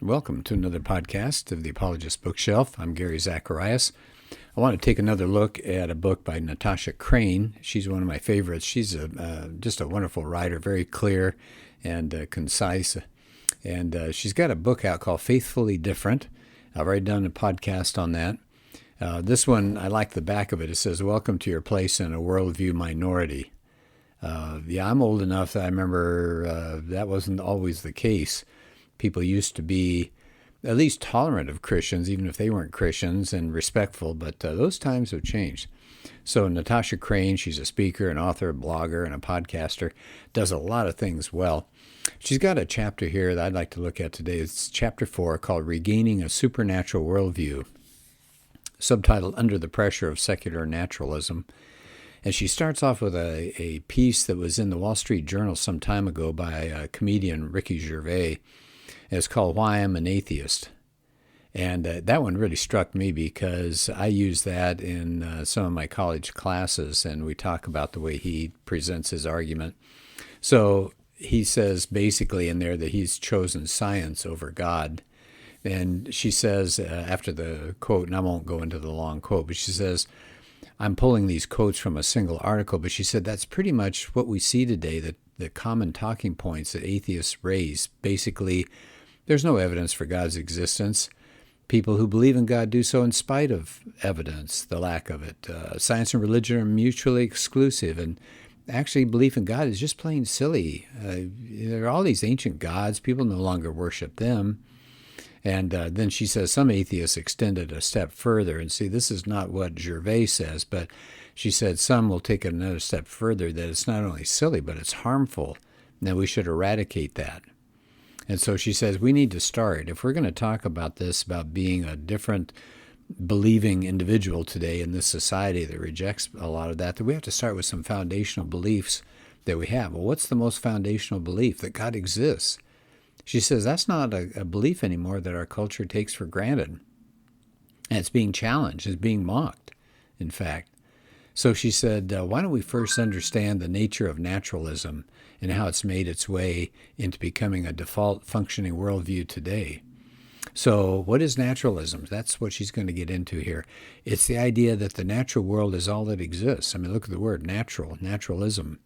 Welcome to another podcast of the Apologist Bookshelf. I'm Gary Zacharias. I want to take another look at a book by Natasha Crain. She's one of my favorites. She's just a wonderful writer, very clear and concise. And she's got a book out called Faithfully Different. I've already done a podcast on that. This one, I like the back of it. It says, "Welcome to your place in a worldview minority." I'm old enough that I remember that wasn't always the case. People used to be at least tolerant of Christians, even if they weren't Christians, and respectful, but those times have changed. So Natasha Crain, she's a speaker, an author, a blogger, and a podcaster, does a lot of things well. She's got a chapter here that I'd like to look at today. It's chapter 4 called Regaining a Supernatural Worldview, subtitled Under the Pressure of Secular Naturalism. And she starts off with a piece that was in the Wall Street Journal some time ago by comedian Ricky Gervais. It's called Why I'm an Atheist. And that one really struck me because I use that in some of my college classes, and we talk about the way he presents his argument. So he says basically in there that he's chosen science over God. And she says after the quote, and I won't go into the long quote, but she says, I'm pulling these quotes from a single article, but she said that's pretty much what we see today, that the common talking points that atheists raise. Basically, there's no evidence for God's existence. People who believe in God do so in spite of evidence, the lack of it. Science and religion are mutually exclusive, and actually belief in God is just plain silly. There are all these ancient gods. People no longer worship them. And then she says some atheists extended a step further. And see, this is not what Gervais says, but she said some will take it another step further, that it's not only silly, but it's harmful, and that we should eradicate that. And so she says we need to start. If we're going to talk about this, about being a different believing individual today in this society that rejects a lot of that, then we have to start with some foundational beliefs that we have. Well, what's the most foundational belief? That God exists. She says that's not a belief anymore that our culture takes for granted. And it's being challenged. It's being mocked, in fact. So she said, why don't we first understand the nature of naturalism and how it's made its way into becoming a default functioning worldview today. So what is naturalism? That's what she's going to get into here. It's the idea that the natural world is all that exists. I mean, look at the word natural, naturalism.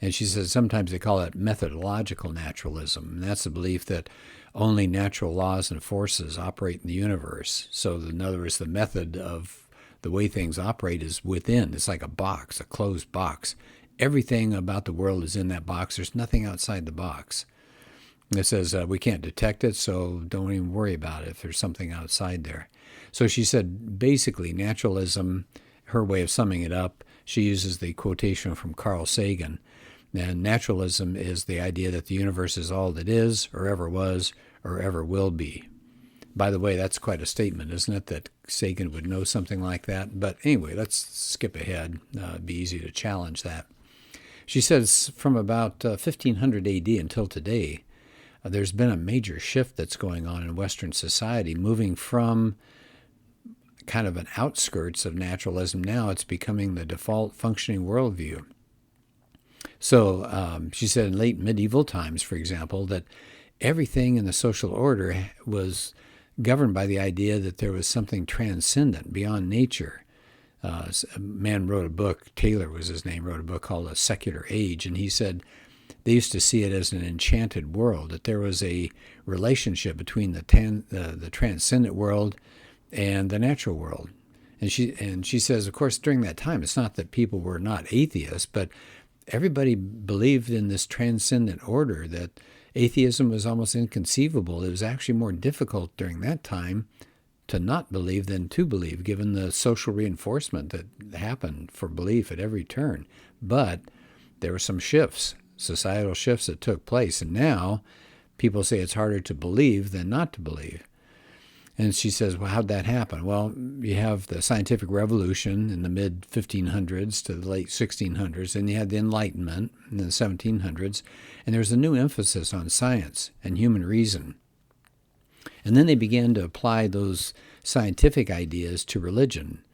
And she says sometimes they call it methodological naturalism. And that's the belief that only natural laws and forces operate in the universe. So in other words, the method of the way things operate is within. It's like a box, a closed box. Everything about the world is in that box. There's nothing outside the box. And it says we can't detect it, so don't even worry about it if there's something outside there. So she said basically naturalism, her way of summing it up, she uses the quotation from Carl Sagan. And naturalism is the idea that the universe is all that is, or ever was, or ever will be. By the way, that's quite a statement, isn't it, that Sagan would know something like that? But anyway, let's skip ahead. It'd be easy to challenge that. She says from about 1500 AD until today, there's been a major shift that's going on in Western society, moving from kind of an outskirts of naturalism. Now it's becoming the default functioning worldview. So she said in late medieval times, for example, that everything in the social order was governed by the idea that there was something transcendent beyond nature. A man wrote a book, Taylor was his name, wrote a book called A Secular Age, and he said they used to see it as an enchanted world, that there was a relationship between the transcendent world and the natural world. And she says, of course, during that time, it's not that people were not atheists, but everybody believed in this transcendent order, that atheism was almost inconceivable. It was actually more difficult during that time to not believe than to believe, given the social reinforcement that happened for belief at every turn. But there were some shifts, societal shifts that took place, and now people say it's harder to believe than not to believe. And she says, well, how'd that happen? Well, you have the scientific revolution in the mid-1500s to the late 1600s, and you had the Enlightenment in the 1700s, and there was a new emphasis on science and human reason. And then they began to apply those scientific ideas to religion,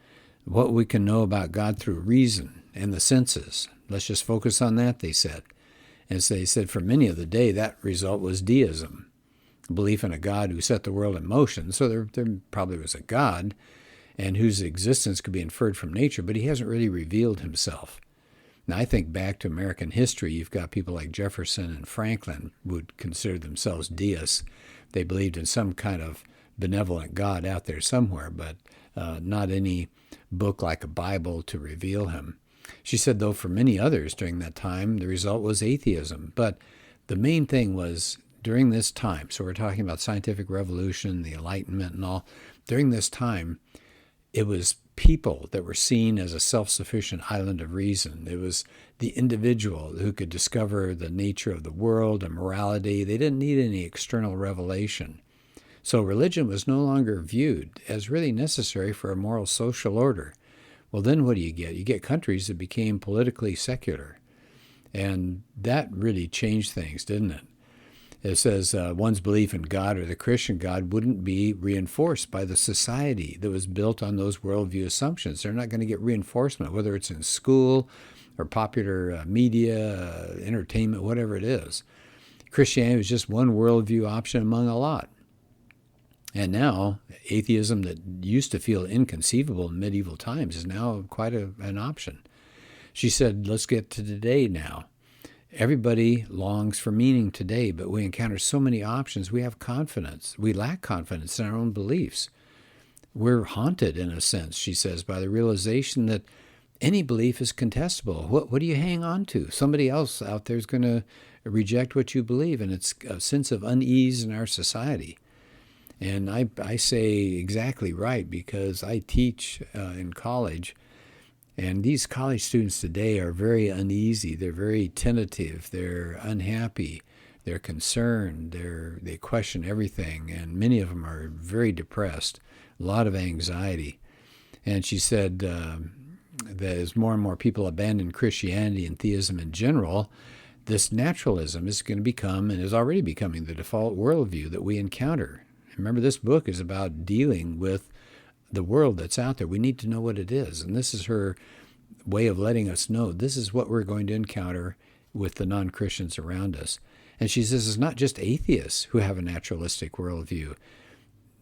what we can know about God through reason and the senses. Let's just focus on that, they said. As they said, for many of the day, that result was deism. belief in a God who set the world in motion. So there probably was a God and whose existence could be inferred from nature, but he hasn't really revealed himself. Now, I think back to American history, you've got people like Jefferson and Franklin would consider themselves deists. They believed in some kind of benevolent God out there somewhere, but not any book like a Bible to reveal him. She said, though, for many others during that time, the result was atheism. But the main thing was during this time, so we're talking about scientific revolution, the Enlightenment and all, during this time, it was people that were seen as a self-sufficient island of reason. It was the individual who could discover the nature of the world and morality. They didn't need any external revelation. So religion was no longer viewed as really necessary for a moral social order. Well, then what do you get? You get countries that became politically secular. And that really changed things, didn't it? It says one's belief in God or the Christian God wouldn't be reinforced by the society that was built on those worldview assumptions. They're not going to get reinforcement, whether it's in school or popular media, entertainment, whatever it is. Christianity was just one worldview option among a lot. And now, atheism that used to feel inconceivable in medieval times is now quite an option. She said, let's get to today now. Everybody longs for meaning today, but we encounter so many options. We have confidence. We lack confidence in our own beliefs. We're haunted, in a sense, she says, by the realization that any belief is contestable. What do you hang on to? Somebody else out there is going to reject what you believe, and it's a sense of unease in our society. And I say exactly right, because I teach in college, and these college students today are very uneasy. They're very tentative. They're unhappy. They're concerned. They question everything, and many of them are very depressed, a lot of anxiety. And she said that as more and more people abandon Christianity and theism in general, this naturalism is going to become, and is already becoming, the default worldview that we encounter. Remember, this book is about dealing with the world that's out there. We need to know what it is. And this is her way of letting us know this is what we're going to encounter with the non-Christians around us. And she says it's not just atheists who have a naturalistic worldview.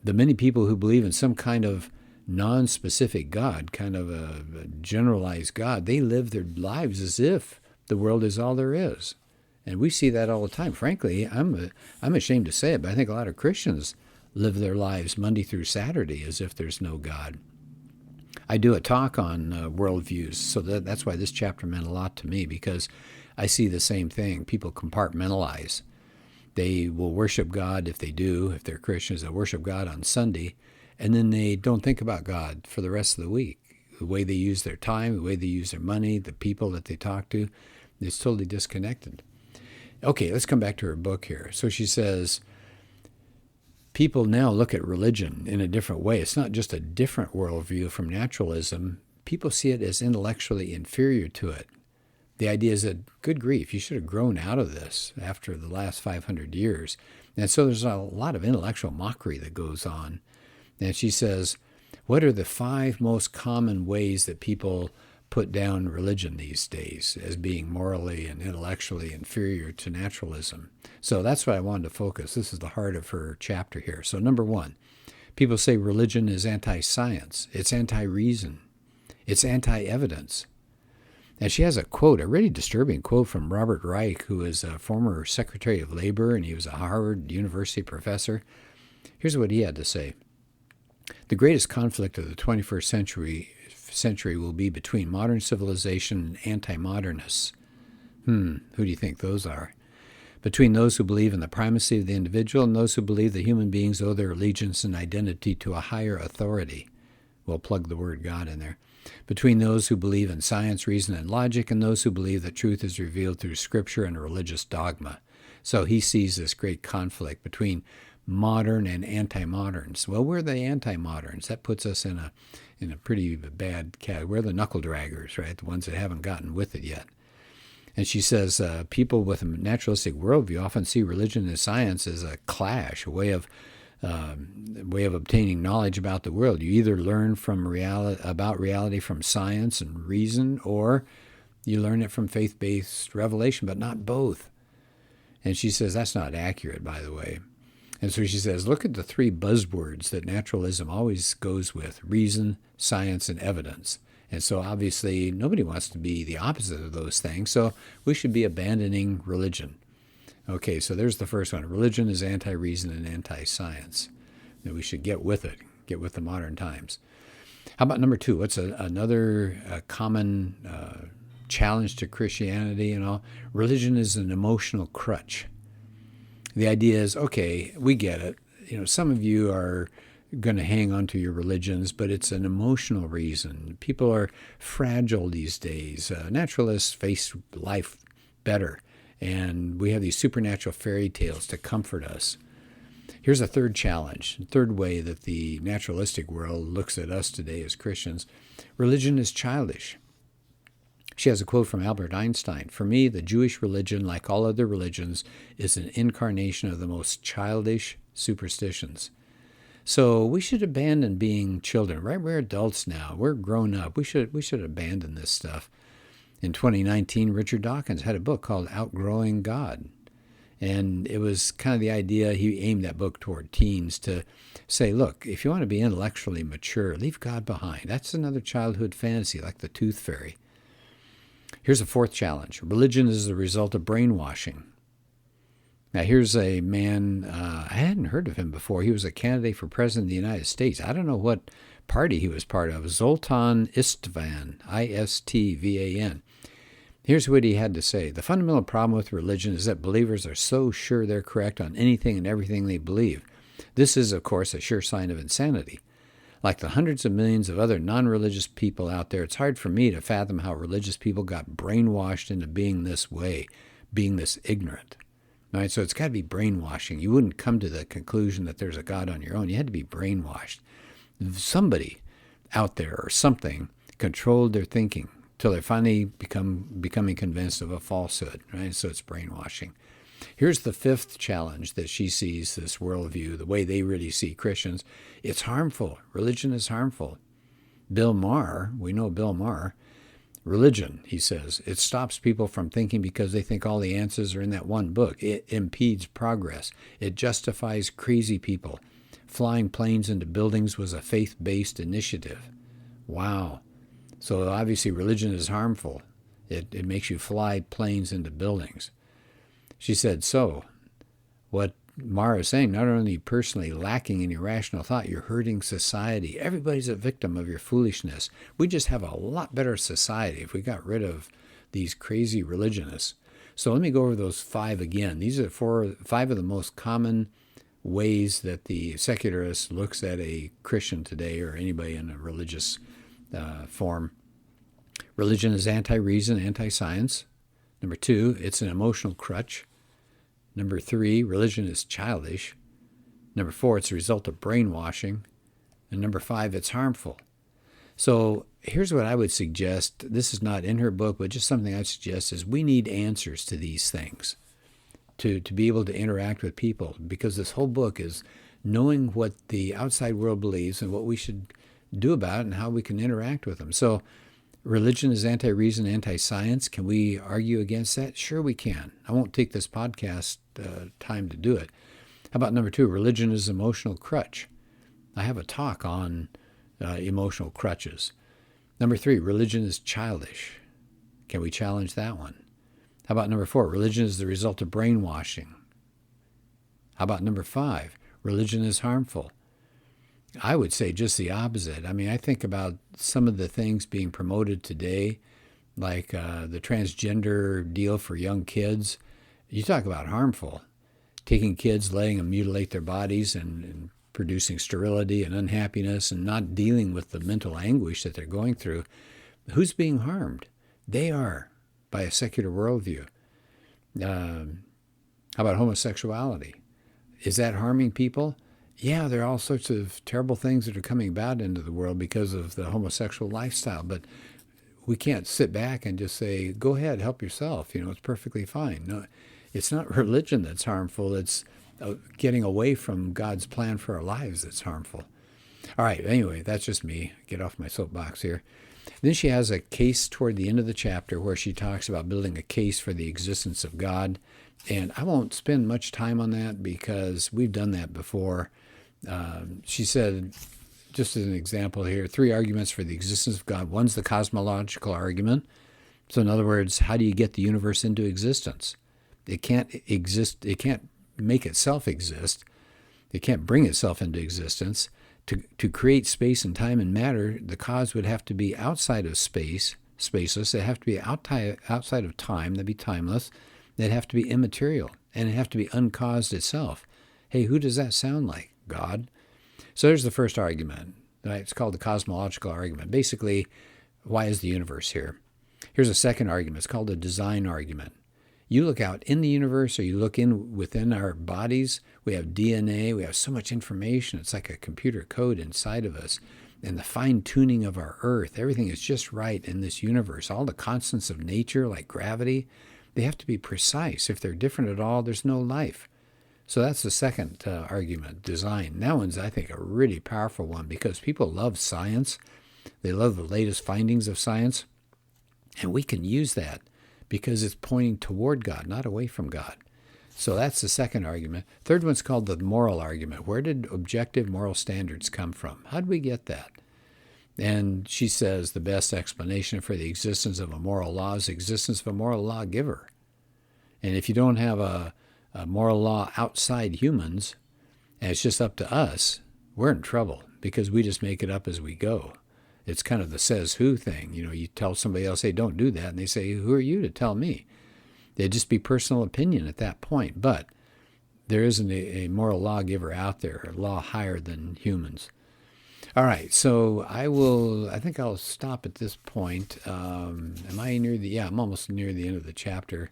The many people who believe in some kind of non-specific God, kind of a generalized God, they live their lives as if the world is all there is. And we see that all the time. Frankly, I'm ashamed to say it, but I think a lot of Christians live their lives Monday through Saturday as if there's no God. I do a talk on worldviews, so that's why this chapter meant a lot to me, because I see the same thing. People compartmentalize. They will worship God if they're Christians, they'll worship God on Sunday, and then they don't think about God for the rest of the week. The way they use their time, the way they use their money, the people that they talk to, it's totally disconnected. Okay, let's come back to her book here. So she says, people now look at religion in a different way. It's not just a different worldview from naturalism. People see it as intellectually inferior to it. The idea is that, good grief, you should have grown out of this after the last 500 years. And so there's a lot of intellectual mockery that goes on. And she says, what are the 5 most common ways that people put down religion these days as being morally and intellectually inferior to naturalism? So that's what I wanted to focus. This is the heart of her chapter here. So number 1, people say religion is anti-science. It's anti-reason. It's anti-evidence. And she has a quote, a really disturbing quote from Robert Reich, who is a former Secretary of Labor, and he was a Harvard University professor. Here's what he had to say. The greatest conflict of the 21st century will be between modern civilization and anti-modernists. Who do you think those are? Between those who believe in the primacy of the individual and those who believe that human beings owe their allegiance and identity to a higher authority. We'll plug the word God in there. Between those who believe in science, reason, and logic, and those who believe that truth is revealed through Scripture and religious dogma. So he sees this great conflict between modern and anti-moderns. Well, we're the anti-moderns. That puts us in a pretty bad category. We're the knuckle draggers, right? The ones that haven't gotten with it yet. And she says people with a naturalistic worldview often see religion and science as a clash, a way of obtaining knowledge about the world. You either learn about reality from science and reason, or you learn it from faith-based revelation, but not both. And she says that's not accurate, by the way. And so she says, look at the three buzzwords that naturalism always goes with: reason, science, and evidence. And so obviously nobody wants to be the opposite of those things, so we should be abandoning religion. Okay, so there's the first one. Religion is anti-reason and anti-science. And we should get with it, get with the modern times. How about number two? What's another common challenge to Christianity and all? Religion is an emotional crutch. The idea is, okay, we get it. Some of you are going to hang on to your religions, but it's an emotional reason. People are fragile these days. Naturalists face life better, and we have these supernatural fairy tales to comfort us. Here's a third challenge, third way that the naturalistic world looks at us today as Christians. Religion is childish. She has a quote from Albert Einstein. For me, the Jewish religion, like all other religions, is an incarnation of the most childish superstitions. So we should abandon being children, right? We're adults now. We're grown up. We should abandon this stuff. In 2019, Richard Dawkins had a book called Outgrowing God. And it was kind of the idea, he aimed that book toward teens to say, look, if you want to be intellectually mature, leave God behind. That's another childhood fantasy, like the tooth fairy. Here's a fourth challenge. Religion is the result of brainwashing. Now, here's a man, I hadn't heard of him before. He was a candidate for president of the United States. I don't know what party he was part of. Zoltan Istvan, I-S-T-V-A-N. Here's what he had to say. The fundamental problem with religion is that believers are so sure they're correct on anything and everything they believe. This is, of course, a sure sign of insanity. Like the hundreds of millions of other non-religious people out there, it's hard for me to fathom how religious people got brainwashed into being this way, being this ignorant. All right, so it's got to be brainwashing. You wouldn't come to the conclusion that there's a God on your own. You had to be brainwashed. Somebody out there or something controlled their thinking till they finally becoming convinced of a falsehood. Right, so it's brainwashing. Here's the fifth challenge that she sees this worldview, the way they really see Christians. It's harmful. Religion is harmful. Bill Maher, we know Bill Maher, religion, he says, it stops people from thinking because they think all the answers are in that one book. It impedes progress. It justifies crazy people. Flying planes into buildings was a faith-based initiative. Wow. So obviously religion is harmful. It makes you fly planes into buildings. She said, so what Mara is saying, not only personally lacking in irrational thought, you're hurting society. Everybody's a victim of your foolishness. We just have a lot better society if we got rid of these crazy religionists. So let me go over those five again. These are five of the most common ways that the secularist looks at a Christian today or anybody in a religious form. Religion is anti-reason, anti-science. Number two, it's an emotional crutch. Number three, religion is childish. Number four, it's a result of brainwashing. And number five, it's harmful. So here's what I would suggest. This is not in her book, but just something I'd suggest is we need answers to these things to be able to interact with people, because this whole book is knowing what the outside world believes and what we should do about it and how we can interact with them. So religion is anti-reason, anti-science. Can we argue against that? Sure we can. I won't take this podcast time to do it. How about number two? Religion is emotional crutch. I have a talk on emotional crutches. Number three, religion is childish. Can we challenge that one? How about number four? Religion is the result of brainwashing. How about number five? Religion is harmful. I would say just the opposite. I mean, I think about some of the things being promoted today, like the transgender deal for young kids. You talk about harmful. Taking kids, letting them mutilate their bodies and producing sterility and unhappiness and not dealing with the mental anguish that they're going through. Who's being harmed? They are, by a secular worldview. How about homosexuality? Is that harming people? Yeah, there are all sorts of terrible things that are coming about into the world because of the homosexual lifestyle, but we can't sit back and just say, go ahead, help yourself. It's perfectly fine. No, it's not religion that's harmful. It's getting away from God's plan for our lives that's harmful. All right, anyway, that's just me. Get off my soapbox here. Then she has a case toward the end of the chapter where she talks about building a case for the existence of God. And I won't spend much time on that because we've done that before. She said, just as an example here, 3 arguments for the existence of God. One's the cosmological argument. So in other words, how do you get the universe into existence? It can't exist. It can't make itself exist. It can't bring itself into existence. To create space and time and matter, the cause would have to be outside of space, spaceless. It'd have to be outside of time. That'd be timeless. It'd have to be immaterial. And it'd have to be uncaused itself. Hey, who does that sound like? God. So there's the first argument. Right? It's called the cosmological argument. Basically, why is the universe here? Here's a second argument. It's called the design argument. You look out in the universe, or you look in within our bodies, we have DNA, we have so much information. It's like a computer code inside of us. And the fine-tuning of our earth, everything is just right in this universe. All the constants of nature, like gravity, they have to be precise. If they're different at all, there's no life. So that's the second argument, design. That one's, I think, a really powerful one because people love science. They love the latest findings of science. And we can use that because it's pointing toward God, not away from God. So that's the second argument. Third one's called the moral argument. Where did objective moral standards come from? How did we get that? And she says the best explanation for the existence of a moral law is the existence of a moral lawgiver. And if you don't have a moral law outside humans, and it's just up to us, we're in trouble because we just make it up as we go. It's kind of the says who thing. You know, you tell somebody else, hey, don't do that. And they say, who are you to tell me? They'd just be personal opinion at that point. But there isn't a moral lawgiver out there, a law higher than humans. All right, so I think I'll stop at this point. Am I near I'm almost near the end of the chapter.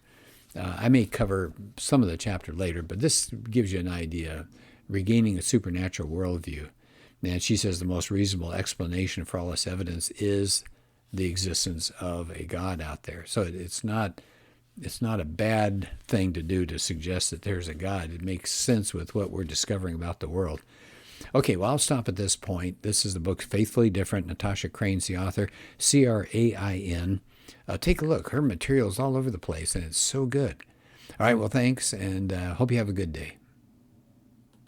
I may cover some of the chapter later, but this gives you an idea, regaining a supernatural worldview. And she says the most reasonable explanation for all this evidence is the existence of a God out there. So it's not a bad thing to do to suggest that there's a God. It makes sense with what we're discovering about the world. Okay, well, I'll stop at this point. This is the book Faithfully Different. Natasha Crain's the author, Crain. Take a look. Her material's all over the place, and it's so good. All right, well, thanks, and hope you have a good day.